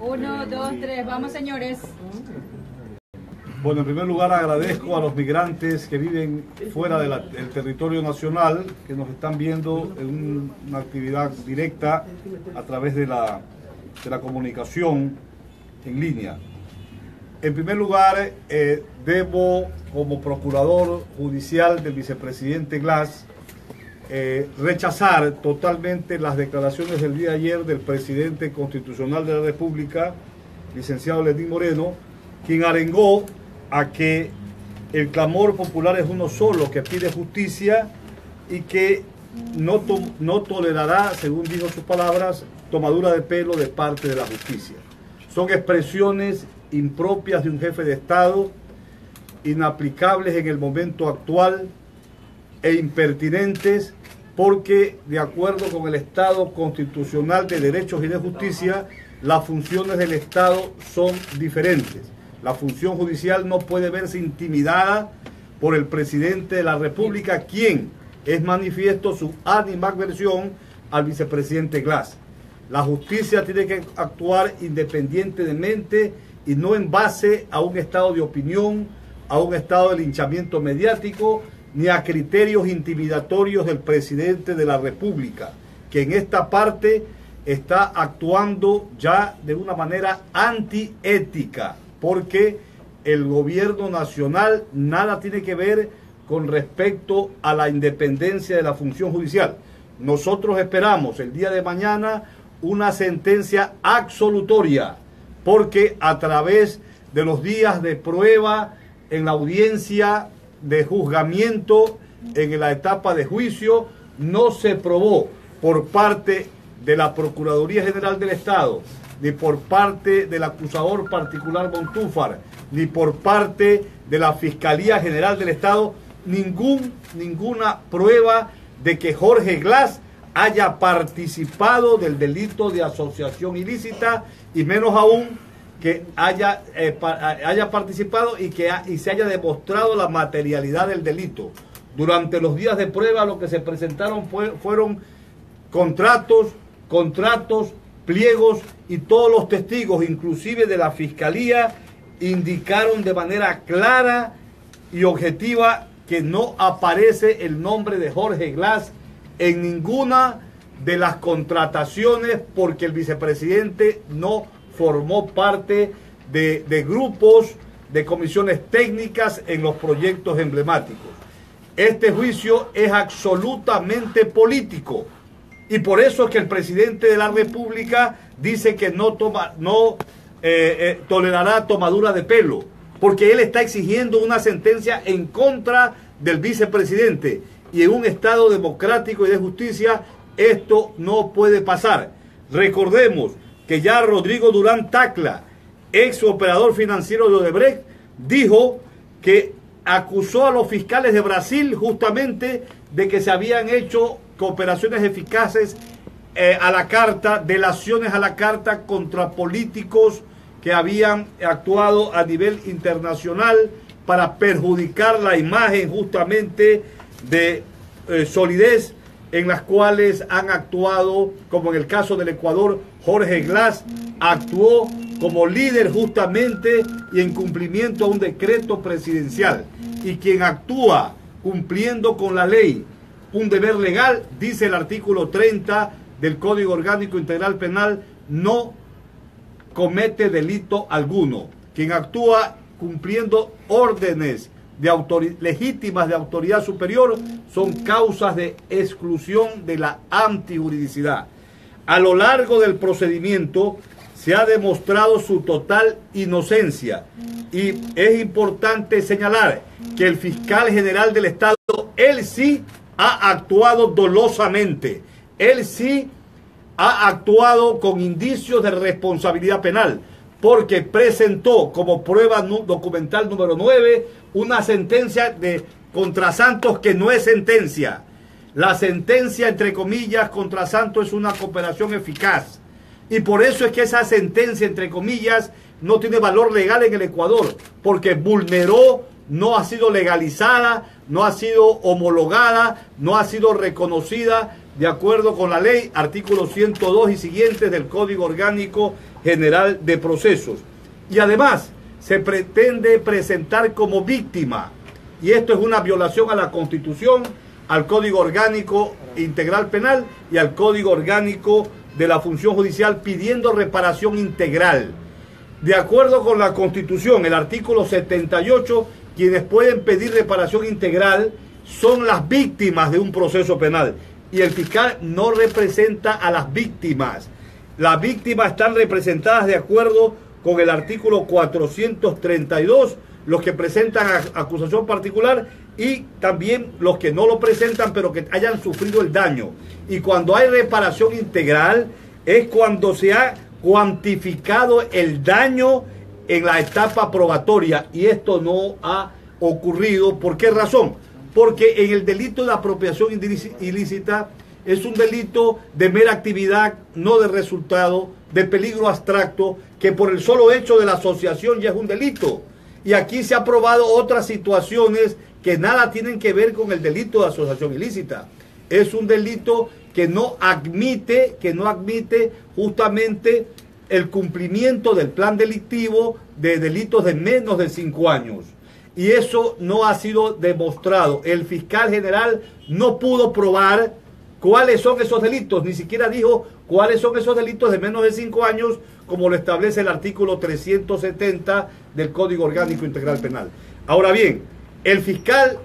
Uno, dos, tres. Vamos, señores. Bueno, en primer lugar agradezco a los migrantes que viven fuera del territorio nacional, que nos están viendo en una actividad directa a través de la comunicación en línea. En primer lugar, debo, como procurador judicial del vicepresidente Glass, rechazar totalmente las declaraciones del día de ayer del presidente constitucional de la República, licenciado Lenín Moreno, quien arengó a que el clamor popular es uno solo, que pide justicia y que no tolerará, según dijo sus palabras, tomadura de pelo de parte de la justicia. Son expresiones impropias de un jefe de Estado, inaplicables en el momento actual e impertinentes, porque de acuerdo con el Estado constitucional de derechos y de justicia, las funciones del Estado son diferentes. La función judicial no puede verse intimidada por el presidente de la República, quien es manifiesto su animadversión al vicepresidente Glass. La justicia tiene que actuar independientemente y no en base a un estado de opinión, a un estado de linchamiento mediático, ni a criterios intimidatorios del presidente de la República, que en esta parte está actuando ya de una manera antiética, porque el gobierno nacional nada tiene que ver con respecto a la independencia de la función judicial. Nosotros esperamos el día de mañana una sentencia absolutoria, porque a través de los días de prueba en la audiencia de juzgamiento, en la etapa de juicio, no se probó por parte de la Procuraduría General del Estado, ni por parte del acusador particular Montúfar, ni por parte de la Fiscalía General del Estado, ninguna prueba de que Jorge Glass haya participado del delito de asociación ilícita, y menos aún que haya participado y se haya demostrado la materialidad del delito. Durante los días de prueba lo que se presentaron fueron contratos, pliegos, y todos los testigos, inclusive de la Fiscalía, indicaron de manera clara y objetiva que no aparece el nombre de Jorge Glass en ninguna de las contrataciones, porque el vicepresidente no formó parte de grupos, de comisiones técnicas en los proyectos emblemáticos. Este juicio es absolutamente político, y por eso es que el presidente de la República dice que no tolerará tomadura de pelo, porque él está exigiendo una sentencia en contra del vicepresidente, y en un Estado democrático y de justicia esto no puede pasar. Recordemos que ya Rodrigo Durán Tacla, ex operador financiero de Odebrecht, dijo que acusó a los fiscales de Brasil justamente de que se habían hecho cooperaciones eficaces a la carta, delaciones a la carta contra políticos que habían actuado a nivel internacional para perjudicar la imagen justamente de solidez, en las cuales han actuado, como en el caso del Ecuador. Jorge Glass actuó como líder justamente y en cumplimiento a un decreto presidencial, y quien actúa cumpliendo con la ley, un deber legal, dice el artículo 30 del Código Orgánico Integral Penal, no comete delito alguno. Quien actúa cumpliendo órdenes legítimas de autoridad superior son causas de exclusión de la antijuridicidad. A lo largo del procedimiento se ha demostrado su total inocencia, y es importante señalar que el fiscal general del Estado, él sí ha actuado dolosamente, él sí ha actuado con indicios de responsabilidad penal, porque presentó como prueba documental número 9 una sentencia contra Santos que no es sentencia. La sentencia, entre comillas, contra Santos es una cooperación eficaz, y por eso es que esa sentencia, entre comillas, no tiene valor legal en el Ecuador, porque vulneró, no ha sido legalizada, no ha sido homologada, no ha sido reconocida de acuerdo con la ley, artículo 102 y siguientes del Código Orgánico General de Procesos. Y además, se pretende presentar como víctima, y esto es una violación a la Constitución, al Código Orgánico Integral Penal y al Código Orgánico de la Función Judicial, pidiendo reparación integral. De acuerdo con la Constitución, el artículo 78, quienes pueden pedir reparación integral son las víctimas de un proceso penal, y el fiscal no representa a las víctimas. Las víctimas están representadas de acuerdo con el artículo 432, los que presentan acusación particular y también los que no lo presentan pero que hayan sufrido el daño. Y cuando hay reparación integral es cuando se ha cuantificado el daño en la etapa probatoria, y esto no ha ocurrido. ¿Por qué razón? Porque en el delito de apropiación ilícita es un delito de mera actividad, no de resultado, de peligro abstracto, que por el solo hecho de la asociación ya es un delito. Y aquí se ha probado otras situaciones que nada tienen que ver con el delito de asociación ilícita. Es un delito que no admite justamente el cumplimiento del plan delictivo de delitos de menos de 5 años. Y eso no ha sido demostrado. El fiscal general no pudo probar cuáles son esos delitos, ni siquiera dijo cuáles son esos delitos de menos de 5 años, como lo establece el artículo 370 del Código Orgánico Integral Penal. Ahora bien, el fiscal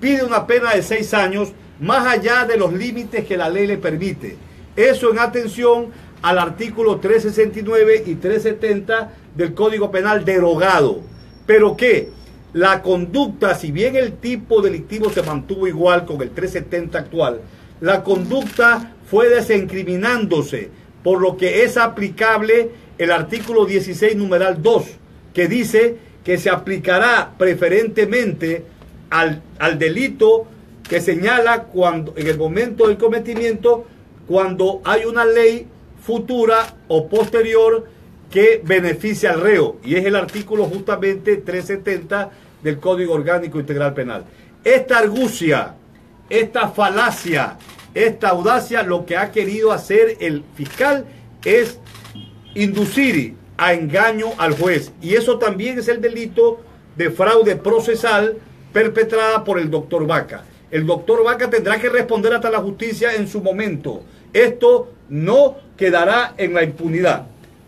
pide una pena de 6 años, más allá de los límites que la ley le permite. Eso en atención al artículo 369 y 370 del Código Penal derogado. ¿Pero qué? La conducta, si bien el tipo delictivo se mantuvo igual con el 370 actual, la conducta fue desencriminándose, por lo que es aplicable el artículo 16, numeral 2, que dice que se aplicará preferentemente al delito que señala cuando, en el momento del cometimiento, cuando hay una ley futura o posterior que beneficia al reo, y es el artículo justamente 370 del Código Orgánico Integral Penal. Esta argucia, esta falacia, esta audacia, lo que ha querido hacer el fiscal es inducir a engaño al juez, y eso también es el delito de fraude procesal perpetrada por el doctor Vaca. El doctor Vaca tendrá que responder ante la justicia en su momento. Esto no quedará en la impunidad.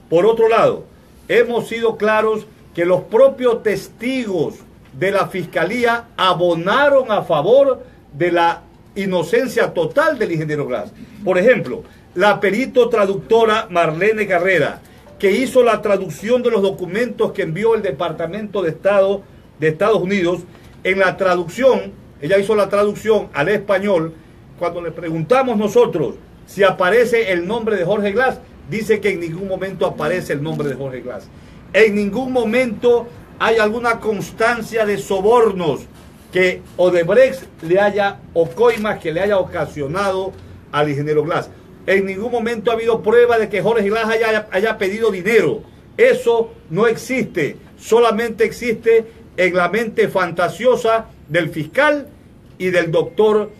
Por otro lado, hemos sido claros que los propios testigos de la Fiscalía abonaron a favor de la inocencia total del ingeniero Glass. Por ejemplo, la perito traductora Marlene Carrera, que hizo la traducción de los documentos que envió el Departamento de Estado de Estados Unidos. En la traducción, ella hizo la traducción al español. Cuando le preguntamos nosotros si aparece el nombre de Jorge Glass, dice que en ningún momento aparece el nombre de Jorge Glass. En ningún momento hay alguna constancia de sobornos que Odebrecht le haya, o coimas que le haya ocasionado al ingeniero Glass. En ningún momento ha habido prueba de que Jorge Glass haya pedido dinero. Eso no existe. Solamente existe en la mente fantasiosa del fiscal y del doctor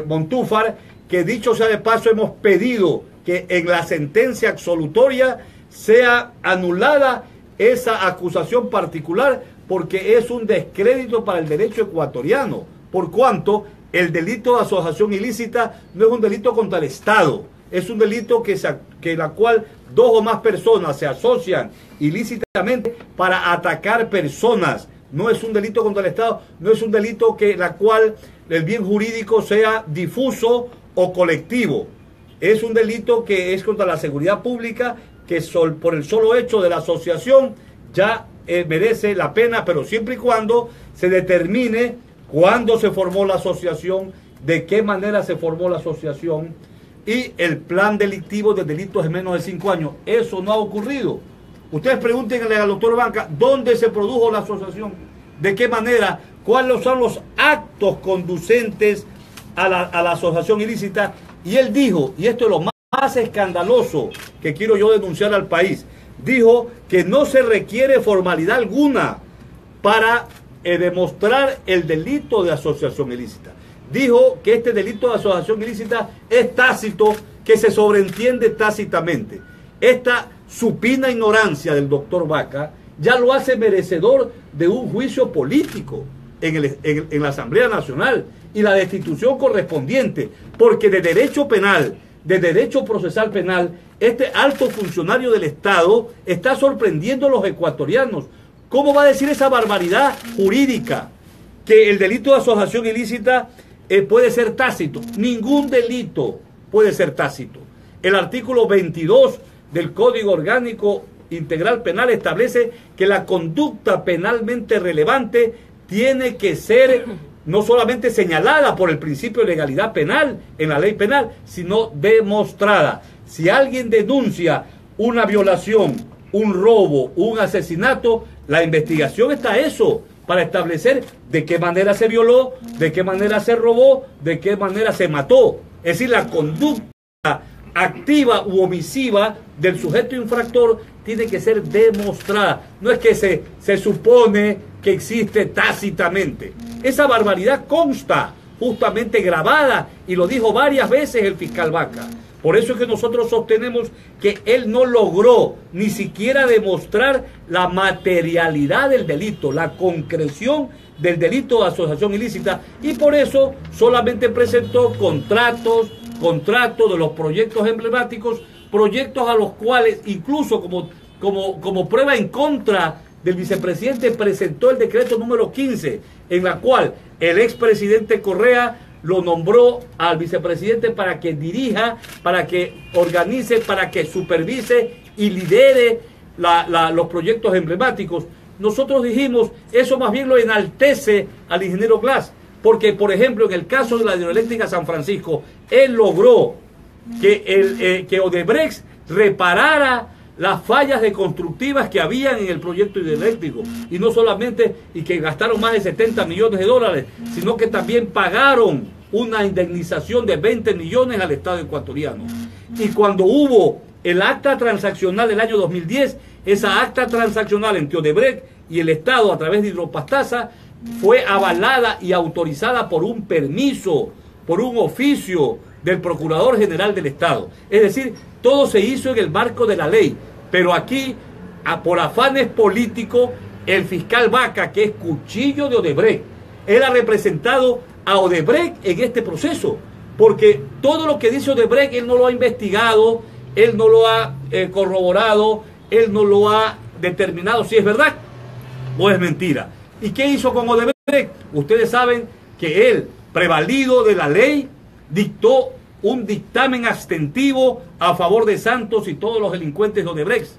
Montúfar, que dicho sea de paso hemos pedido que en la sentencia absolutoria sea anulada esa acusación particular, porque es un descrédito para el derecho ecuatoriano, por cuanto el delito de asociación ilícita no es un delito contra el Estado, es un delito que la cual 2 o más personas se asocian ilícitamente para atacar personas. No es un delito contra el Estado, no es un delito que la cual el bien jurídico sea difuso o colectivo. Es un delito que es contra la seguridad pública, que por el solo hecho de la asociación ya merece la pena, pero siempre y cuando se determine cuándo se formó la asociación, de qué manera se formó la asociación y el plan delictivo de delitos de menos de 5 años. Eso no ha ocurrido. Ustedes pregúntenle al doctor Vaca dónde se produjo la asociación, de qué manera, cuáles son los actos conducentes a la asociación ilícita. Y él dijo, y esto es lo más escandaloso que quiero yo denunciar al país, dijo que no se requiere formalidad alguna para demostrar el delito de asociación ilícita. dijo que este delito de asociación ilícita es tácito, que se sobreentiende tácitamente. Esta supina ignorancia del doctor Vaca ya lo hace merecedor de un juicio político en la Asamblea Nacional y la destitución correspondiente, porque de derecho penal, de derecho procesal penal, este alto funcionario del Estado está sorprendiendo a los ecuatorianos. ¿Cómo va a decir esa barbaridad jurídica que el delito de asociación ilícita puede ser tácito? Ningún delito puede ser tácito. El artículo 22 del Código Orgánico Integral Penal establece que la conducta penalmente relevante tiene que ser no solamente señalada por el principio de legalidad penal en la ley penal, sino demostrada. Si alguien denuncia una violación, un robo, un asesinato, la investigación está eso, para establecer de qué manera se violó, de qué manera se robó, de qué manera se mató. Es decir, la conducta activa u omisiva del sujeto infractor tiene que ser demostrada. No es que se supone que existe tácitamente. Esa barbaridad consta justamente grabada y lo dijo varias veces el fiscal Vaca. Por eso es que nosotros sostenemos que él no logró ni siquiera demostrar la materialidad del delito, la concreción del delito de asociación ilícita, y por eso solamente presentó contratos de los proyectos emblemáticos, proyectos a los cuales incluso como prueba en contra del vicepresidente presentó el decreto número 15, en la cual el expresidente Correa lo nombró al vicepresidente para que dirija, para que organice, para que supervise y lidere los proyectos emblemáticos. Nosotros dijimos, eso más bien lo enaltece al ingeniero Glass, porque por ejemplo en el caso de la hidroeléctrica San Francisco, él logró que Odebrecht reparara las fallas deconstructivas que habían en el proyecto hidroeléctrico, y no solamente y que gastaron más de 70 millones de dólares, sino que también pagaron una indemnización de 20 millones al Estado ecuatoriano. Y cuando hubo el acta transaccional del año 2010, esa acta transaccional entre Odebrecht y el Estado a través de Hidropastasa fue avalada y autorizada por un permiso, por un oficio del Procurador General del Estado. Es decir, todo se hizo en el marco de la ley, pero aquí, por afanes políticos, el fiscal Vaca, que es cuchillo de Odebrecht, él ha representado a Odebrecht en este proceso, porque todo lo que dice Odebrecht, él no lo ha investigado, él no lo ha corroborado, él no lo ha determinado si es verdad o es mentira. ¿Y qué hizo con Odebrecht? Ustedes saben que él, prevalido de la ley, dictó un dictamen abstentivo a favor de Santos y todos los delincuentes de Odebrecht.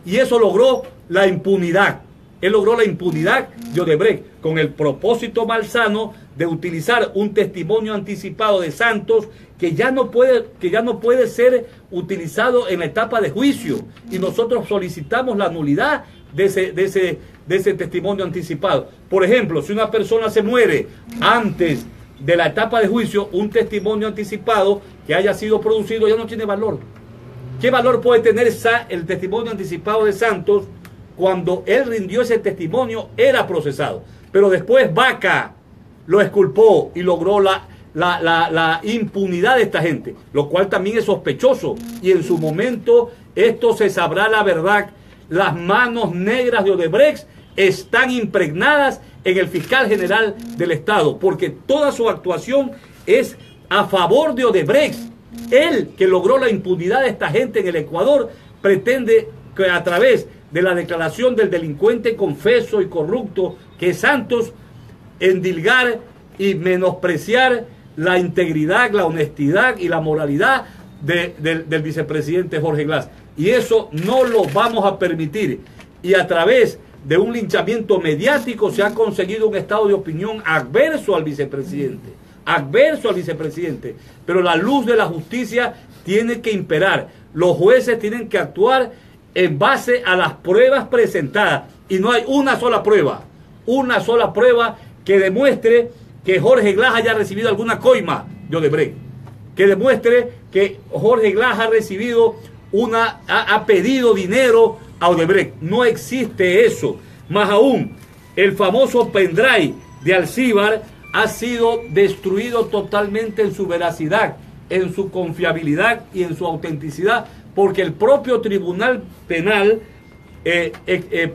Y eso logró la impunidad. Él logró la impunidad de Odebrecht con el propósito malsano de utilizar un testimonio anticipado de Santos que ya no puede ser utilizado en la etapa de juicio. Y nosotros solicitamos la nulidad de ese testimonio anticipado. Por ejemplo, si una persona se muere antes de la etapa de juicio, un testimonio anticipado que haya sido producido ya no tiene valor. ¿Qué valor puede tener el testimonio anticipado de Santos cuando él rindió ese testimonio? Era procesado, pero después Vaca lo exculpó y logró la impunidad de esta gente, lo cual también es sospechoso, y en su momento esto se sabrá la verdad. Las manos negras de Odebrecht están impregnadas en el fiscal general del Estado, porque toda su actuación es a favor de Odebrecht. Él, que logró la impunidad de esta gente en el Ecuador, pretende que a través de la declaración del delincuente confeso y corrupto que es Santos, endilgar y menospreciar la integridad, la honestidad y la moralidad del vicepresidente Jorge Glass. Y eso no lo vamos a permitir. Y a través de un linchamiento mediático se ha conseguido un estado de opinión adverso al vicepresidente. Pero la luz de la justicia tiene que imperar. Los jueces tienen que actuar en base a las pruebas presentadas. Y no hay una sola prueba que demuestre que Jorge Glass haya recibido alguna coima de Odebrecht, que demuestre que Jorge Glass ha recibido ha pedido dinero a Odebrecht. No existe eso. Más aún, el famoso pendrive de Alcíbar ha sido destruido totalmente en su veracidad, en su confiabilidad y en su autenticidad, porque el propio Tribunal Penal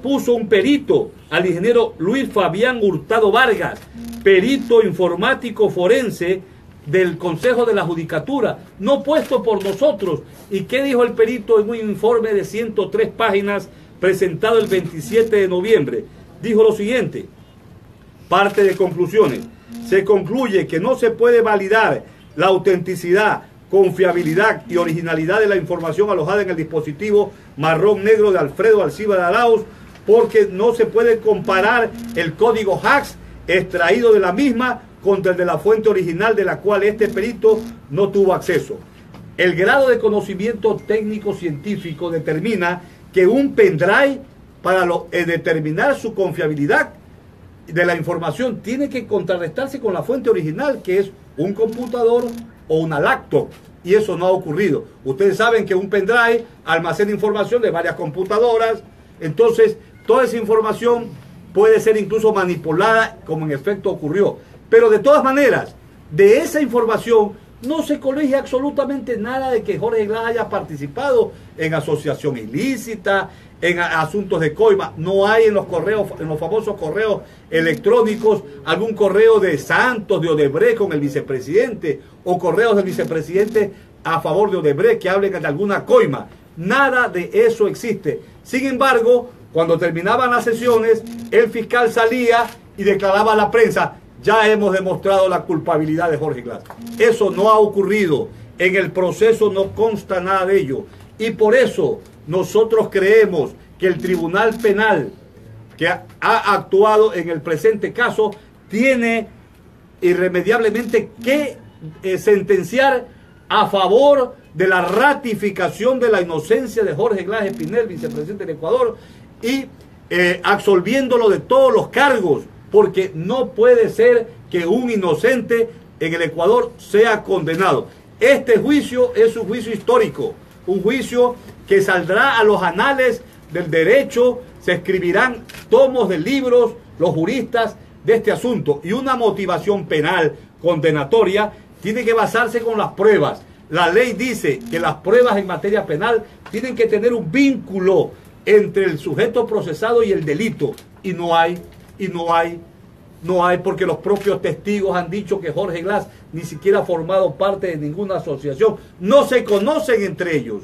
puso un perito, al ingeniero Luis Fabián Hurtado Vargas, perito informático forense del Consejo de la Judicatura, no puesto por nosotros. ¿Y qué dijo el perito en un informe de 103 páginas presentado el 27 de noviembre? Dijo lo siguiente, parte de conclusiones: se concluye que no se puede validar la autenticidad, confiabilidad y originalidad de la información alojada en el dispositivo marrón negro de Alfredo Alcibar Arauz, porque no se puede comparar el código HACS extraído de la misma contra el de la fuente original, de la cual este perito no tuvo acceso. El grado de conocimiento técnico científico determina que un pendrive, para determinar su confiabilidad de la información, tiene que contrarrestarse con la fuente original, que es un computador o una laptop, y eso no ha ocurrido. Ustedes saben que un pendrive almacena información de varias computadoras, entonces toda esa información puede ser incluso manipulada, como en efecto ocurrió. Pero de todas maneras, de esa información no se colige absolutamente nada de que Jorge Glass haya participado en asociación ilícita, en asuntos de coima. No hay en los correos, en los famosos correos electrónicos, algún correo de Santos, de Odebrecht con el vicepresidente, o correos del vicepresidente a favor de Odebrecht que hablen de alguna coima. Nada de eso existe. Sin embargo, cuando terminaban las sesiones, el fiscal salía y declaraba a la prensa: ya hemos demostrado la culpabilidad de Jorge Glass. Eso no ha ocurrido. En el proceso no consta nada de ello. Y por eso nosotros creemos que el Tribunal Penal que ha actuado en el presente caso tiene irremediablemente que sentenciar a favor de la ratificación de la inocencia de Jorge Glass Espinel, vicepresidente del Ecuador, y absolviéndolo de todos los cargos, porque no puede ser que un inocente en el Ecuador sea condenado. Este juicio es un juicio histórico, un juicio que saldrá a los anales del derecho, se escribirán tomos de libros los juristas de este asunto, y una motivación penal condenatoria tiene que basarse con las pruebas. La ley dice que las pruebas en materia penal tienen que tener un vínculo entre el sujeto procesado y el delito, y no hay, porque los propios testigos han dicho que Jorge Glass ni siquiera ha formado parte de ninguna asociación. No se conocen entre ellos.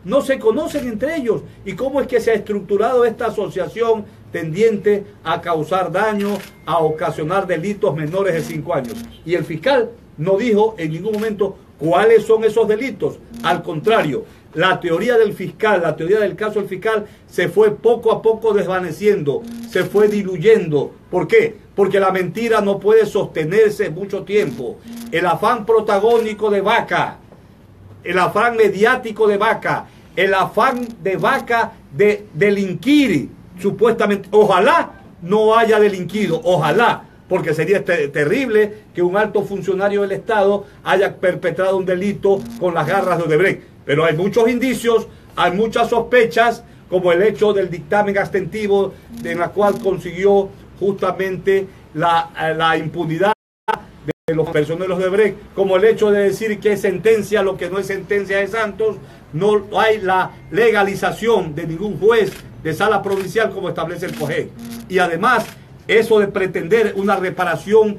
No se conocen entre ellos. ¿Y cómo es que se ha estructurado esta asociación tendiente a causar daño, a ocasionar delitos menores de 5 años? Y el fiscal no dijo en ningún momento cuáles son esos delitos. Al contrario, la teoría del fiscal, la teoría del caso del fiscal se fue poco a poco desvaneciendo, se fue diluyendo. ¿Por qué? Porque la mentira no puede sostenerse mucho tiempo. El afán protagónico de Vaca, el afán mediático de Vaca, el afán de Vaca de delinquir, supuestamente, ojalá no haya delinquido, ojalá, porque sería terrible que un alto funcionario del Estado haya perpetrado un delito con las garras de Odebrecht. Pero hay muchos indicios, hay muchas sospechas, como el hecho del dictamen abstentivo en la cual consiguió justamente la impunidad de los personeros de Odebrecht, como el hecho de decir que es sentencia lo que no es sentencia de Santos. No hay la legalización de ningún juez de sala provincial como establece el COJEC. Y además, eso de pretender una reparación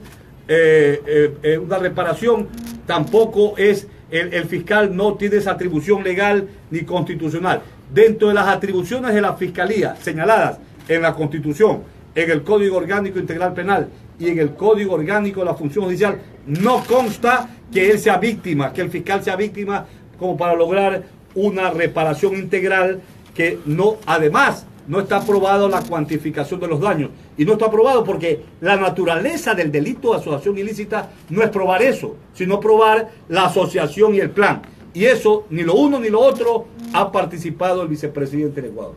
tampoco es, el fiscal no tiene esa atribución legal ni constitucional. Dentro de las atribuciones de la Fiscalía señaladas en la Constitución, en el Código Orgánico Integral Penal y en el Código Orgánico de la Función Judicial, no consta que él sea víctima, que el fiscal sea víctima como para lograr una reparación integral, que no, además, no está aprobado la cuantificación de los daños. Y no está aprobado porque la naturaleza del delito de asociación ilícita no es probar eso, sino probar la asociación y el plan. Y eso, ni lo uno ni lo otro, ha participado el vicepresidente del Ecuador.